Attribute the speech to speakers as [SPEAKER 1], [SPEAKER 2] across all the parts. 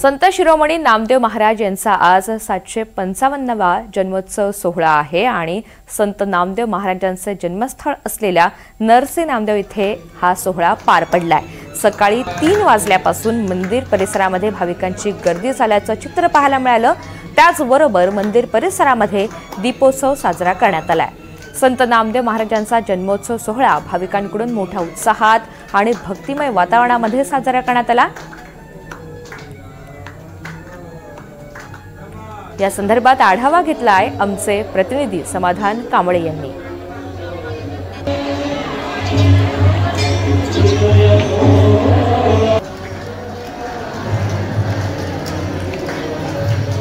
[SPEAKER 1] संत शिरोमणी नामदेव महाराज यांचा आज 755वा जन्मोत्सव सोहळा आहे आणि संत नामदेव महाराजांचे जन्मस्थळ असलेल्या नरसी नामदेव इथे हा सोहळा पार पडलाय। सकाळी 3 वाजल्यापासून मंदिर परिसरामध्ये भाविकांची गर्दी झाल्याचं चित्र पाहायला मिळालं। त्याचबरोबर मंदिर परिसरामध्ये दीपोत्सव साजरा करण्यात आलाय। संत नामदेव महाराजांचा जन्मोत्सव सोहळा भाविकांकडून मोठ्या उत्साहात आणि भक्तिमय वातावरणामध्ये साजरा करण्यात आला। या संदर्भात आढावा घेतलाय आमचे प्रतिनिधी समाधान कांबळे यांनी।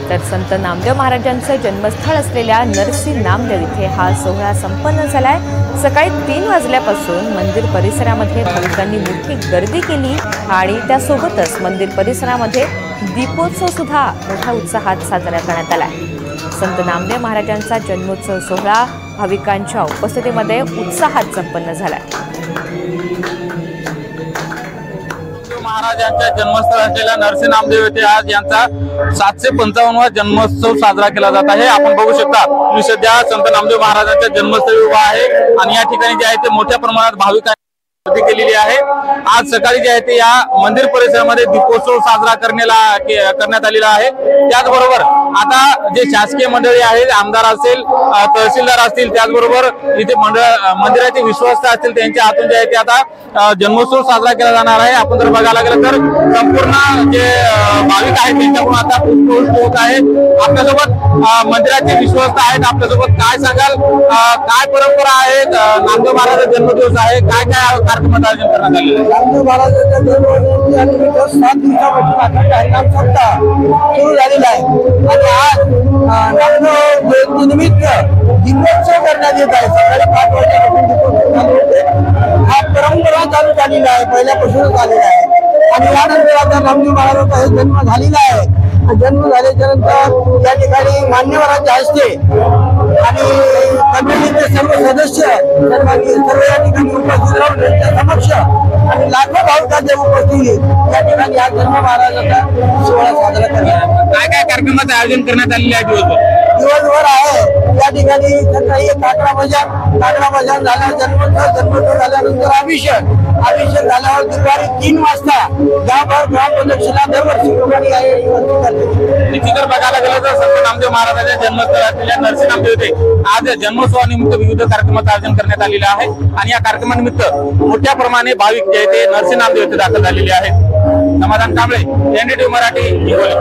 [SPEAKER 1] तर संत नामदेव महाराजांचे जन्मस्थळ असलेल्या नरसी नामदेव इथे हा सोहळा संपन्न झालाय। सकाळी 3 वाजल्यापासून मंदिर परिसरामध्ये भाविकांनी मोठी गर्दी केली आणि त्यासोबतच मंदिर परिसरामध्ये दीपोत्सव सुद्धा मोठ्या उत्साहात साजरा करण्यात आला। संत नामदेव महाराजांचा जन्मोत्सव सोहळा भाविकांच्या उपस्थितीमध्ये उत्साहात संपन्न झाला।
[SPEAKER 2] महाराजांच्या जन्मस्थळ असलेल्या नरसी नामदेव येथे आज यांचा 755वा जन्मोत्सव साजरा केला जात आहे। आपण बघू शकता मी सध्या संत नामदेव महाराजांच्या जन्मस्थळी उभा आहे आणि या ठिकाणी जे आहे ते मोठ्या प्रमाणात भाविकांनी गर्दी केलेली आहे। आज सकाळी जे आहे ते या मंदिर परिसरामध्ये दीपोत्सव साजरा करण्यात आलेला आहे। त्याचबरोबर आता जे शासकीय मंडळी आहेत, आमदार असेल, तहसीलदार असतील, त्याचबरोबर इथे मंदिराचे विश्वस्त असतील, त्यांच्या हातून जे आहे ते आता जन्मोत्सव साजरा केला जाणार आहे। आपण जर बघायला गेलं तर संपूर्ण जे भाविक आहेत त्यांच्याकडून आता पुष्पवृष्टी होत आहे। आपल्यासोबत मंदिराचे विश्वस्त आहेत, आपल्यासोबत काय सांगाल, काय परंपरा आहेत? नामदेव महाराजांचा जन्मदिवस आहे, काय काय कार्यक्रमाचं आयोजन करण्यात आलेलं आहे?
[SPEAKER 3] नामदेव महाराजांच्या जन्मदिवसानिमित्त 7 दिवसापासून अखंड हरिनाम सप्ताह सुरू झालेला आहे आणि आज नामदेव जयंतीनिमित्त दीपोत्सव करण्यात येत आहे। सकाळी 5 वाजल्यापासून दीपोत्सव चालू होते। हा परंपरा चालू झालेला आहे, पहिल्यापासूनच आलेला आहे आणि यानंतर आता नामदेव महाराजांचा जन्म झालेला आहे। जन्म झाल्याच्या नंतर या ठिकाणी मान्यवरांच्या हस्ते आणि कमिटीचे सर्व सदस्य सर्व या ठिकाणी उपस्थित राहून त्यांच्या समक्ष आणि लाखो भाविकांच्या उपस्थितीत या ठिकाणी आज जन्म महाराजांचा सोहळा साजरा करण्यात।
[SPEAKER 2] काय काय कार्यक्रमाचं आयोजन करण्यात आलेलं आहे?
[SPEAKER 3] दिवसभर आहे या ठिकाणी सकाळी काकडा भजन झालं, जन्मोत्सव झाल्यानंतर अभिषेक झाल्यावर दुपारी 3 वाजता गावभर ग्रामप्रदक्षिणा दरवर्षी
[SPEAKER 2] निश्चितच बघायला गेलं तर संत नामदेव महाराजांच्या जन्मस्थळ असलेल्या नरसी नामदेव येथे आज जन्मोत्सवानिमित्त विविध कार्यक्रमाचं आयोजन करण्यात आलेलं आहे आणि या कार्यक्रमानिमित्त मोठ्या प्रमाणे भाविक जे ते नरसी नामदेव येथे दाखल झालेले आहेत। समाधान कांबळे, NDTV मराठी, हिंगोली।